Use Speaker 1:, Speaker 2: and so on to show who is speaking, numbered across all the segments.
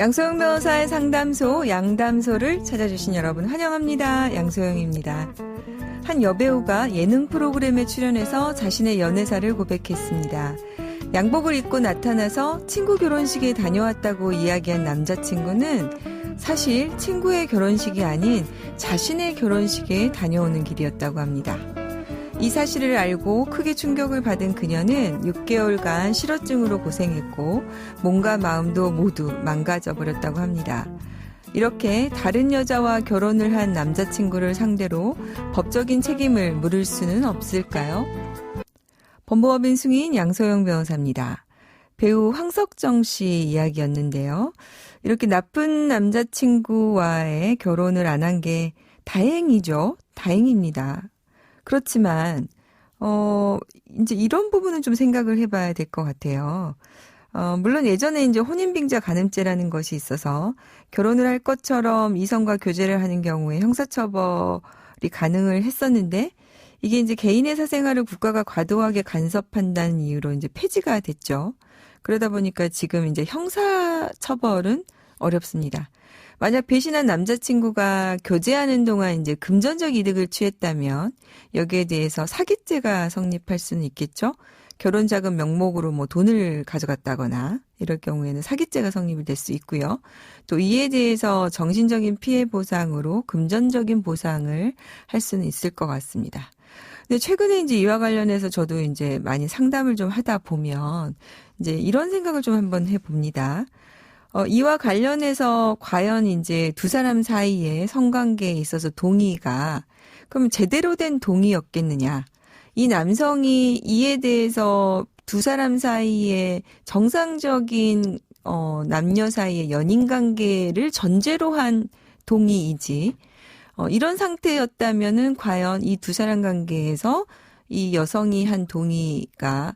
Speaker 1: 양소영 변호사의 상담소 양담소를 찾아주신 여러분 환영합니다. 양소영입니다. 한 여배우가 예능 프로그램에 출연해서 자신의 연애사를 고백했습니다. 양복을 입고 나타나서 친구 결혼식에 다녀왔다고 이야기한 남자친구는 사실 친구의 결혼식이 아닌 자신의 결혼식에 다녀오는 길이었다고 합니다. 이 사실을 알고 크게 충격을 받은 그녀는 6개월간 실어증으로 고생했고 몸과 마음도 모두 망가져 버렸다고 합니다. 이렇게 다른 여자와 결혼을 한 남자친구를 상대로 법적인 책임을 물을 수는 없을까요? 법무법인 승인 양소영 변호사입니다. 배우 황석정 씨 이야기였는데요. 이렇게 나쁜 남자친구와의 결혼을 안 한 게 다행이죠. 다행입니다. 그렇지만 이제 이런 부분은 좀 생각을 해봐야 될 것 같아요. 물론 예전에 이제 혼인빙자 간음죄라는 것이 있어서 결혼을 할 것처럼 이성과 교제를 하는 경우에 형사처벌이 가능을 했었는데 이게 이제 개인의 사생활을 국가가 과도하게 간섭한다는 이유로 이제 폐지가 됐죠. 그러다 보니까 지금 이제 형사처벌은 어렵습니다. 만약 배신한 남자친구가 교제하는 동안 이제 금전적 이득을 취했다면 여기에 대해서 사기죄가 성립할 수는 있겠죠. 결혼자금 명목으로 뭐 돈을 가져갔다거나 이럴 경우에는 사기죄가 성립이 될 수 있고요. 또 이에 대해서 정신적인 피해 보상으로 금전적인 보상을 할 수는 있을 것 같습니다. 근데 최근에 이제 이와 관련해서 저도 이제 많이 상담을 좀 하다 보면 이제 이런 생각을 좀 한번 해봅니다. 이와 관련해서 과연 이제 두 사람 사이에 성관계에 있어서 동의가 그럼 제대로 된 동의였겠느냐. 이 남성이 이에 대해서 두 사람 사이에 정상적인 남녀 사이의 연인 관계를 전제로 한 동의이지. 이런 상태였다면은 과연 이 두 사람 관계에서 이 여성이 한 동의가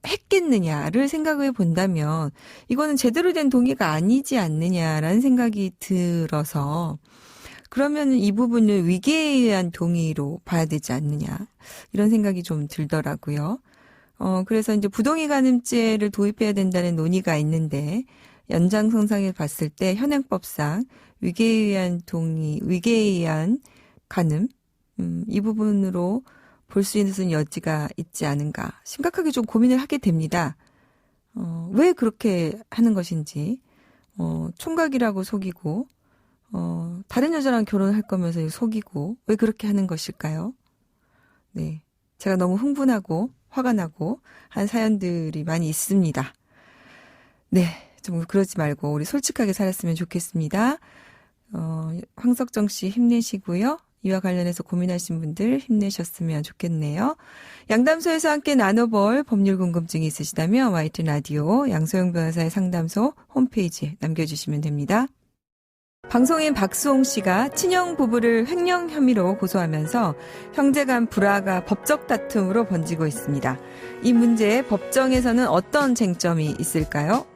Speaker 1: 했겠느냐를 생각해 본다면 이거는 제대로 된 동의가 아니지 않느냐라는 생각이 들어서 그러면 이 부분을 위계에 의한 동의로 봐야 되지 않느냐 이런 생각이 좀 들더라고요. 그래서 이제 부동의 간음죄를 도입해야 된다는 논의가 있는데 연장선상에 봤을 때 현행법상 위계에 의한 동의, 위계에 의한 간음 이 부분으로 볼 수 있는 여지가 있지 않은가 심각하게 좀 고민을 하게 됩니다. 왜 그렇게 하는 것인지 총각이라고 속이고 다른 여자랑 결혼할 거면서 속이고 왜 그렇게 하는 것일까요? 네, 제가 너무 흥분하고 화가 나고 한 사연들이 많이 있습니다. 네, 좀 그러지 말고 우리 솔직하게 살았으면 좋겠습니다. 황석정 씨 힘내시고요. 이와 관련해서 고민하신 분들 힘내셨으면 좋겠네요. 양담소에서 함께 나눠볼 법률 궁금증이 있으시다면 YT 라디오 양소영 변호사의 상담소 홈페이지에 남겨주시면 됩니다. 방송인 박수홍 씨가 친형 부부를 횡령 혐의로 고소하면서 형제 간 불화가 법적 다툼으로 번지고 있습니다. 이 문제에 법정에서는 어떤 쟁점이 있을까요?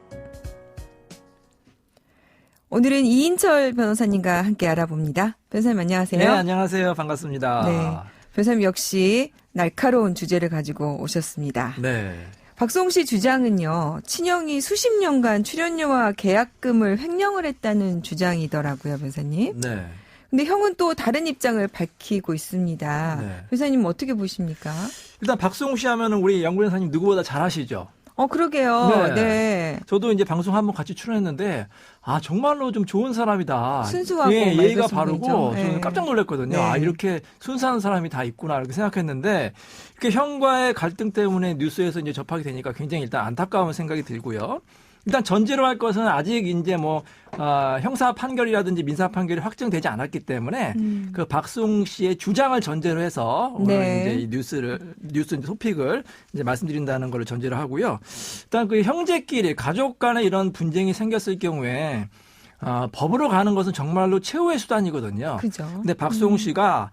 Speaker 1: 오늘은 이인철 변호사님과 함께 알아봅니다. 변호사님 안녕하세요.
Speaker 2: 네, 안녕하세요. 반갑습니다.
Speaker 1: 네, 변호사님 역시 날카로운 주제를 가지고 오셨습니다.
Speaker 2: 네.
Speaker 1: 박수홍 씨 주장은요. 친형이 수십 년간 출연료와 계약금을 횡령을 했다는 주장이더라고요. 변호사님.
Speaker 2: 네.
Speaker 1: 근데 형은 또 다른 입장을 밝히고 있습니다.
Speaker 2: 네.
Speaker 1: 변호사님 어떻게 보십니까?
Speaker 2: 일단 박수홍 씨 하면은 우리 양 변호사님 누구보다 잘 아시죠?
Speaker 1: 그러게요.
Speaker 2: 네.
Speaker 1: 네.
Speaker 2: 저도 이제 방송 한번 같이 출연했는데, 정말로 좀 좋은 사람이다.
Speaker 1: 순수하고.
Speaker 2: 예, 예의가 바르고,
Speaker 1: 네.
Speaker 2: 저는 깜짝 놀랐거든요.
Speaker 1: 네.
Speaker 2: 이렇게 순수한 사람이 다 있구나, 이렇게 생각했는데, 이렇게 형과의 갈등 때문에 뉴스에서 이제 접하게 되니까 굉장히 일단 안타까운 생각이 들고요. 일단 전제로 할 것은 아직 이제 형사 판결이라든지 민사 판결이 확정되지 않았기 때문에 그 박수홍 씨의 주장을 전제로 해서 오늘
Speaker 1: 네.
Speaker 2: 이제 이 뉴스 토픽을 이제 말씀드린다는 걸 전제로 하고요. 일단 그 형제끼리 가족 간에 이런 분쟁이 생겼을 경우에 법으로 가는 것은 정말로 최후의 수단이거든요.
Speaker 1: 그죠.
Speaker 2: 근데 박수홍 씨가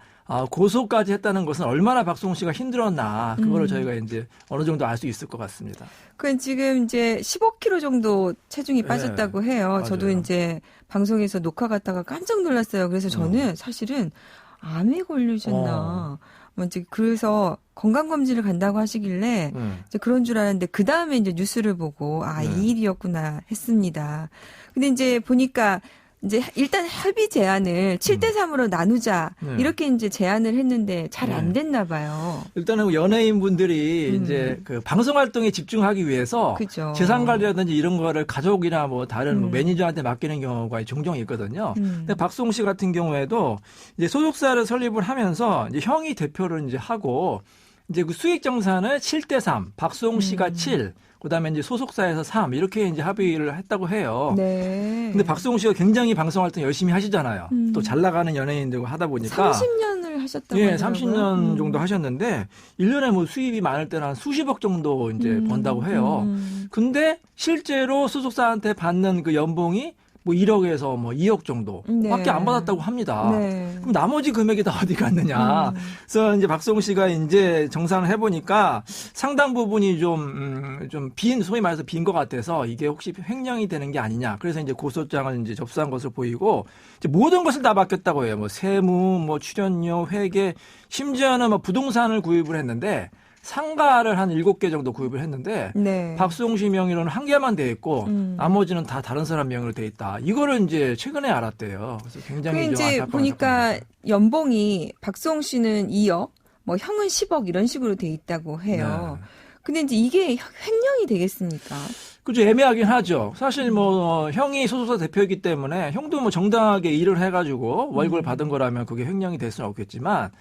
Speaker 2: 고소까지 했다는 것은 얼마나 박수홍 씨가 힘들었나 그거를 저희가 이제 어느 정도 알 수 있을 것 같습니다.
Speaker 1: 그 지금 이제 15kg 정도 체중이 빠졌다고 해요.
Speaker 2: 맞아요.
Speaker 1: 저도 이제 방송에서 녹화 갔다가 깜짝 놀랐어요. 그래서 저는 사실은 암에 걸리셨나 이제 그래서 건강검진을 간다고 하시길래 이제 그런 줄 알았는데 그 다음에 이제 뉴스를 보고 이 일이었구나 했습니다. 근데 이제 보니까 이제 일단 합의 제안을 7대3으로 나누자 이렇게 이제 제안을 했는데 잘 안 됐나 봐요.
Speaker 2: 일단은 연예인분들이 이제 그 방송 활동에 집중하기 위해서
Speaker 1: 그죠.
Speaker 2: 재산 관리라든지 이런 거를 가족이나 뭐 다른 뭐 매니저한테 맡기는 경우가 종종 있거든요. 근데 박수홍 씨 같은 경우에도 이제 소속사를 설립을 하면서 이제 형이 대표를 이제 하고 이제 그 수익 정산을 7대3, 박수홍 씨가 7, 그다음에 이제 소속사에서 3 이렇게 이제 합의를 했다고 해요.
Speaker 1: 네.
Speaker 2: 근데 박수홍 씨가 굉장히 방송 활동 열심히 하시잖아요. 또 잘 나가는 연예인들과 하다 보니까
Speaker 1: 30년을 하셨다고
Speaker 2: 예,
Speaker 1: 하더라고요.
Speaker 2: 30년 정도 하셨는데 1년에 뭐 수입이 많을 때는 한 수십억 정도 이제 번다고 해요. 근데 실제로 소속사한테 받는 그 연봉이 뭐 1억에서 뭐 2억 정도밖에 안 받았다고 합니다.
Speaker 1: 네.
Speaker 2: 그럼 나머지 금액이 다 어디 갔느냐. 그래서 이제 박수홍 씨가 이제 정산을 해보니까 상당 부분이 좀 빈, 소위 말해서 빈 것 같아서 이게 혹시 횡령이 되는 게 아니냐. 그래서 이제 고소장을 이제 접수한 것으로 보이고 이제 모든 것을 다 맡겼다고 해요. 뭐 세무, 뭐 출연료, 회계, 심지어는 뭐 부동산을 구입을 했는데 상가를 한 7개 정도 구입을 했는데
Speaker 1: 네.
Speaker 2: 박수홍 씨 명의로는 1개만 돼 있고 나머지는 다 다른 사람 명의로 돼 있다. 이거를 이제 최근에 알았대요. 그래서 굉장히 좀
Speaker 1: 이제
Speaker 2: 안타까운
Speaker 1: 보니까
Speaker 2: 사건입니다.
Speaker 1: 연봉이 박수홍 씨는 2억, 뭐 형은 10억 이런 식으로 돼 있다고 해요.
Speaker 2: 네.
Speaker 1: 근데 이제 이게 횡령이 되겠습니까?
Speaker 2: 그죠. 애매하긴 하죠. 사실 뭐 형이 소속사 대표이기 때문에 형도 뭐 정당하게 일을 해가지고 월급을 받은 거라면 그게 횡령이 될 수는 없겠지만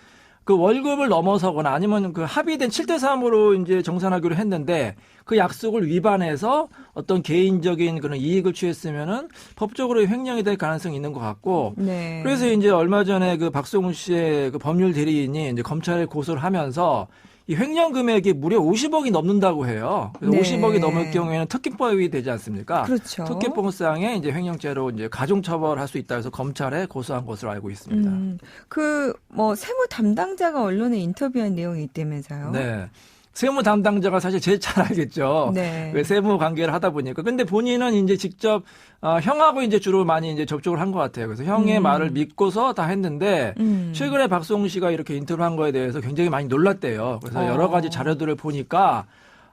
Speaker 2: 그 월급을 넘어서거나 아니면 그 합의된 7대3으로 이제 정산하기로 했는데 그 약속을 위반해서 어떤 개인적인 그런 이익을 취했으면은 법적으로 횡령이 될 가능성이 있는 것 같고.
Speaker 1: 네.
Speaker 2: 그래서 이제 얼마 전에 그 박수홍 씨의 그 법률 대리인이 이제 검찰에 고소를 하면서 이 횡령 금액이 무려 50억이 넘는다고 해요. 그래서
Speaker 1: 네.
Speaker 2: 50억이 넘을 경우에는 특기법이 되지 않습니까?
Speaker 1: 그렇죠.
Speaker 2: 특기법상에 이제 횡령죄로 이제 가중처벌할 수 있다 해서 검찰에 고소한 것으로 알고 있습니다.
Speaker 1: 그 뭐 세무 담당자가 언론에 인터뷰한 내용이 있다면서요?
Speaker 2: 네. 세무 담당자가 사실 제일 잘 알겠죠.
Speaker 1: 네.
Speaker 2: 왜 세무 관계를 하다 보니까. 근데 본인은 이제 직접 형하고 이제 주로 많이 이제 접촉을 한 것 같아요. 그래서 형의 말을 믿고서 다 했는데 최근에 박수홍 씨가 이렇게 인터뷰한 거에 대해서 굉장히 많이 놀랐대요. 그래서 여러 가지 자료들을 보니까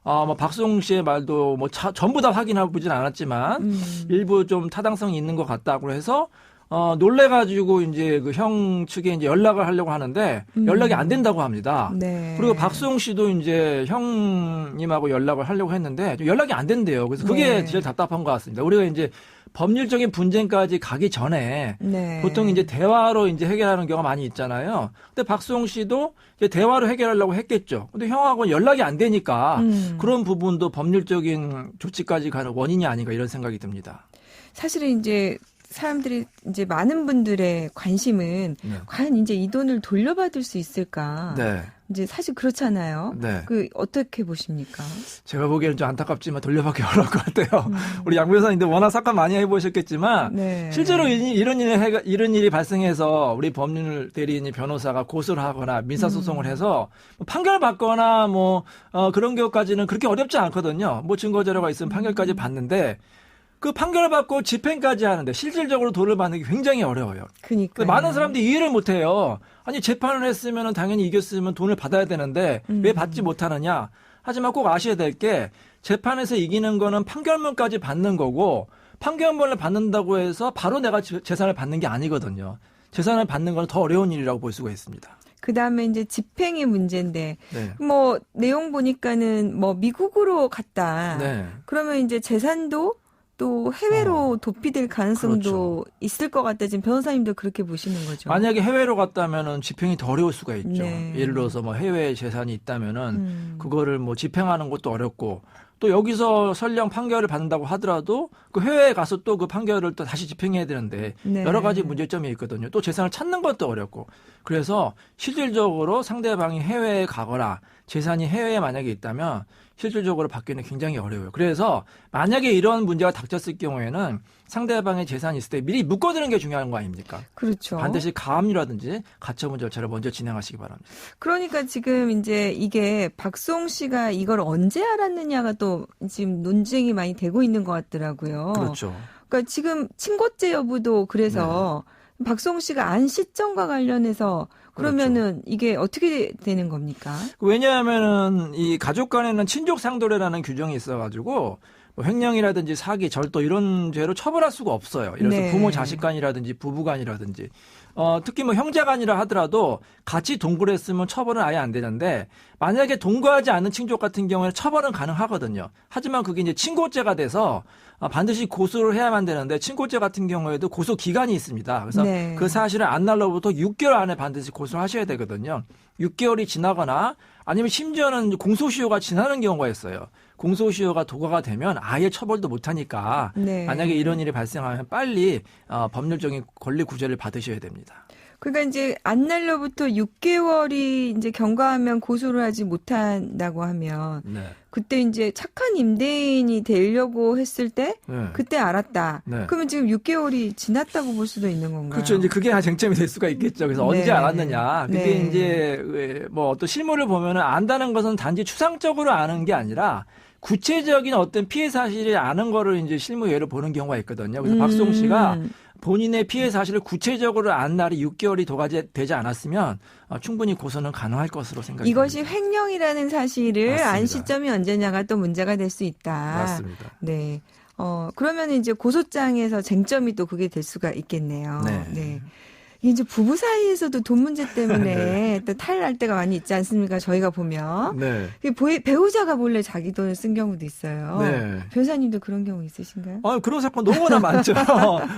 Speaker 2: 뭐 박수홍 씨의 말도 뭐 전부 다 확인해 보진 않았지만 일부 좀 타당성이 있는 것 같다고 해서 놀래가지고 이제 그 형 측에 이제 연락을 하려고 하는데 연락이 안 된다고 합니다.
Speaker 1: 네.
Speaker 2: 그리고 박수홍 씨도 이제 형님하고 연락을 하려고 했는데 좀 연락이 안 된대요. 그래서 그게
Speaker 1: 네.
Speaker 2: 제일 답답한 것 같습니다. 우리가 이제 법률적인 분쟁까지 가기 전에
Speaker 1: 네.
Speaker 2: 보통 이제 대화로 이제 해결하는 경우가 많이 있잖아요. 근데 박수홍 씨도 이제 대화로 해결하려고 했겠죠. 근데 형하고는 연락이 안 되니까 그런 부분도 법률적인 조치까지 가는 원인이 아닌가 이런 생각이 듭니다.
Speaker 1: 사실은 이제 사람들이 이제 많은 분들의 관심은
Speaker 2: 네.
Speaker 1: 과연 이제 이 돈을 돌려받을 수 있을까?
Speaker 2: 네.
Speaker 1: 이제 사실 그렇잖아요.
Speaker 2: 네.
Speaker 1: 그 어떻게 보십니까?
Speaker 2: 제가 보기에는 좀 안타깝지만 돌려받기 어려울 것 같아요. 우리 양 변호사님도 워낙 사건 많이 해보셨겠지만
Speaker 1: 네.
Speaker 2: 실제로 이런 일이 발생해서 우리 법률 대리인이 변호사가 고소를 하거나 민사소송을 해서 뭐 판결 받거나 뭐 그런 경우까지는 그렇게 어렵지 않거든요. 뭐 증거 자료가 있으면 판결까지 받는데 그 판결을 받고 집행까지 하는데 실질적으로 돈을 받는 게 굉장히 어려워요.
Speaker 1: 그러니까
Speaker 2: 많은 사람들이 이해를 못해요. 아니 재판을 했으면 당연히 이겼으면 돈을 받아야 되는데 왜 받지 못하느냐. 하지만 꼭 아셔야 될 게 재판에서 이기는 거는 판결문까지 받는 거고 판결문을 받는다고 해서 바로 내가 재산을 받는 게 아니거든요. 재산을 받는 건 더 어려운 일이라고 볼 수가 있습니다.
Speaker 1: 그다음에 이제 집행의 문제인데
Speaker 2: 네.
Speaker 1: 뭐 내용 보니까는 뭐 미국으로 갔다.
Speaker 2: 네.
Speaker 1: 그러면 이제 재산도 또 해외로 도피될 가능성도
Speaker 2: 그렇죠.
Speaker 1: 있을 것 같다. 지금 변호사님도 그렇게 보시는 거죠.
Speaker 2: 만약에 해외로 갔다면은 집행이 더 어려울 수가 있죠.
Speaker 1: 네.
Speaker 2: 예를 들어서 뭐 해외 재산이 있다면은 그거를 뭐 집행하는 것도 어렵고 또 여기서 설령 판결을 받는다고 하더라도 그 해외에 가서 또 그 판결을 또 다시 집행해야 되는데
Speaker 1: 네.
Speaker 2: 여러 가지 문제점이 있거든요. 또 재산을 찾는 것도 어렵고 그래서 실질적으로 상대방이 해외에 가거나 재산이 해외에 만약에 있다면 실질적으로 받기는 굉장히 어려워요. 그래서 만약에 이런 문제가 닥쳤을 경우에는 상대방의 재산이 있을 때 미리 묶어두는 게 중요한 거 아닙니까?
Speaker 1: 그렇죠.
Speaker 2: 반드시 가압류라든지 가처분 절차를 먼저 진행하시기 바랍니다.
Speaker 1: 그러니까 지금 이제 이게 박수홍 씨가 이걸 언제 알았느냐가 또 지금 논쟁이 많이 되고 있는 것 같더라고요.
Speaker 2: 그렇죠.
Speaker 1: 그러니까 지금 친고죄 여부도 그래서 박수홍 씨가 안 시점과 관련해서 그러면은 이게 어떻게 되는 겁니까?
Speaker 2: 왜냐하면은 이 가족 간에는 친족 상도례라는 규정이 있어가지고 뭐 횡령이라든지 사기, 절도 이런 죄로 처벌할 수가 없어요. 예를 들어서
Speaker 1: 네.
Speaker 2: 부모 자식 간이라든지 부부 간이라든지 특히 뭐 형제 간이라 하더라도 같이 동거를 했으면 처벌은 아예 안 되는데 만약에 동거하지 않는 친족 같은 경우에는 처벌은 가능하거든요. 하지만 그게 이제 친고죄가 돼서 반드시 고소를 해야만 되는데 친고죄 같은 경우에도 고소 기간이 있습니다. 그래서
Speaker 1: 네.
Speaker 2: 그 사실을 안 날로부터 6개월 안에 반드시 고소를 하셔야 되거든요. 6개월이 지나거나 아니면 심지어는 공소시효가 지나는 경우가 있어요. 공소시효가 도과가 되면 아예 처벌도 못하니까
Speaker 1: 네.
Speaker 2: 만약에 이런 일이 발생하면 빨리 법률적인 권리 구제를 받으셔야 됩니다.
Speaker 1: 그러니까 이제 안날로부터 6개월이 이제 경과하면 고소를 하지 못한다고 하면
Speaker 2: 네.
Speaker 1: 그때 이제 착한 임대인이 되려고 했을 때
Speaker 2: 네.
Speaker 1: 그때 알았다.
Speaker 2: 네.
Speaker 1: 그러면 지금 6개월이 지났다고 볼 수도 있는 건가요?
Speaker 2: 그렇죠. 이제 그게 쟁점이 될 수가 있겠죠. 그래서
Speaker 1: 네.
Speaker 2: 언제 알았느냐. 그게
Speaker 1: 네.
Speaker 2: 이제 뭐 어떤 실물을 보면은 안다는 것은 단지 추상적으로 아는 게 아니라 구체적인 어떤 피해 사실을 아는 거를 이제 실무 예로 보는 경우가 있거든요. 그래서 박수홍 씨가 본인의 피해 사실을 구체적으로 안 날이 6개월이 도과되지 않았으면 충분히 고소는 가능할 것으로 생각합니다.
Speaker 1: 이것이 횡령이라는 사실을
Speaker 2: 맞습니다.
Speaker 1: 안 시점이 언제냐가 또 문제가 될 수 있다.
Speaker 2: 맞습니다.
Speaker 1: 네. 그러면 이제 고소장에서 쟁점이 또 그게 될 수가 있겠네요.
Speaker 2: 네.
Speaker 1: 이게 이제 부부 사이에서도 돈 문제 때문에
Speaker 2: 네.
Speaker 1: 또 탈날 때가 많이 있지 않습니까? 저희가 보면.
Speaker 2: 네.
Speaker 1: 배우자가 몰래 자기 돈을 쓴 경우도 있어요.
Speaker 2: 네.
Speaker 1: 변호사님도 그런 경우 있으신가요?
Speaker 2: 그런 사건 너무나 많죠.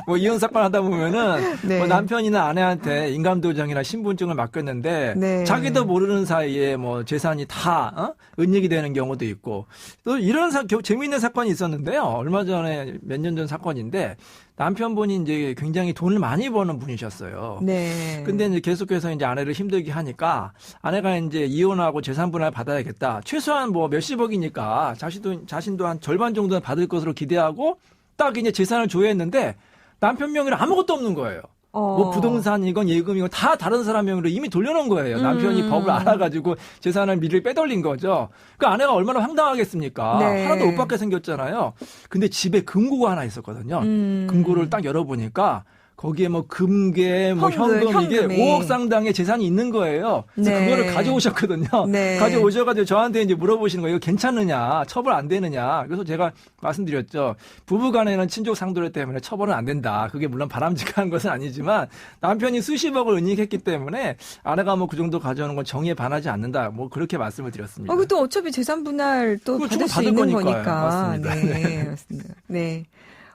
Speaker 2: 뭐 이혼 사건 하다 보면은
Speaker 1: 네.
Speaker 2: 뭐 남편이나 아내한테 인감도장이나 신분증을 맡겼는데
Speaker 1: 네.
Speaker 2: 자기도 모르는 사이에 뭐 재산이 다 은닉이 되는 경우도 있고 또 이런 재미있는 사건이 있었는데요. 얼마 전에 몇 년 전 사건인데 남편분이 이제 굉장히 돈을 많이 버는 분이셨어요.
Speaker 1: 네.
Speaker 2: 근데 이제 계속해서 이제 아내를 힘들게 하니까 아내가 이제 이혼하고 재산 분할 받아야겠다. 최소한 뭐 몇십억이니까 자신도 한 절반 정도는 받을 것으로 기대하고 딱 이제 재산을 조회했는데 남편 명의로 아무것도 없는 거예요. 뭐 부동산이건 예금이건 다 다른 사람 명의로 이미 돌려놓은 거예요. 남편이 법을 알아가지고 재산을 미리 빼돌린 거죠. 그 아내가 얼마나 황당하겠습니까?
Speaker 1: 네.
Speaker 2: 하나도 못 받게 생겼잖아요. 근데 집에 금고가 하나 있었거든요. 금고를 딱 열어보니까 거기에 뭐 금괴, 뭐 현금 이게 5억 상당의 재산이 있는 거예요. 그래서
Speaker 1: 네.
Speaker 2: 그거를 가져오셨거든요.
Speaker 1: 네.
Speaker 2: 가져오셔가지고 저한테 이제 물어보시는 거예요. 이거 괜찮느냐? 처벌 안 되느냐? 그래서 제가 말씀드렸죠. 부부간에는 친족 상도례 때문에 처벌은 안 된다. 그게 물론 바람직한 것은 아니지만 남편이 수십억을 은닉했기 때문에 아내가 뭐 그 정도 가져오는 건 정의에 반하지 않는다. 뭐 그렇게 말씀을 드렸습니다.
Speaker 1: 또 어차피 재산 분할 또 받을 수 있는 거니까.
Speaker 2: 맞습니다.
Speaker 1: 네, 맞습니다. 네.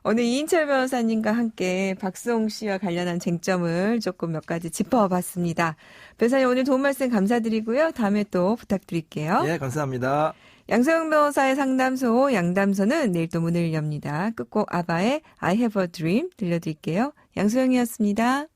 Speaker 1: 오늘 이인철 변호사님과 함께 박수홍 씨와 관련한 쟁점을 조금 몇 가지 짚어봤습니다. 변호사님 오늘 도움 말씀 감사드리고요. 다음에 또 부탁드릴게요.
Speaker 2: 예, 감사합니다.
Speaker 1: 양소영 변호사의 상담소 양담소는 내일 또 문을 엽니다. 끝곡 아바의 I Have a Dream 들려드릴게요. 양소영이었습니다.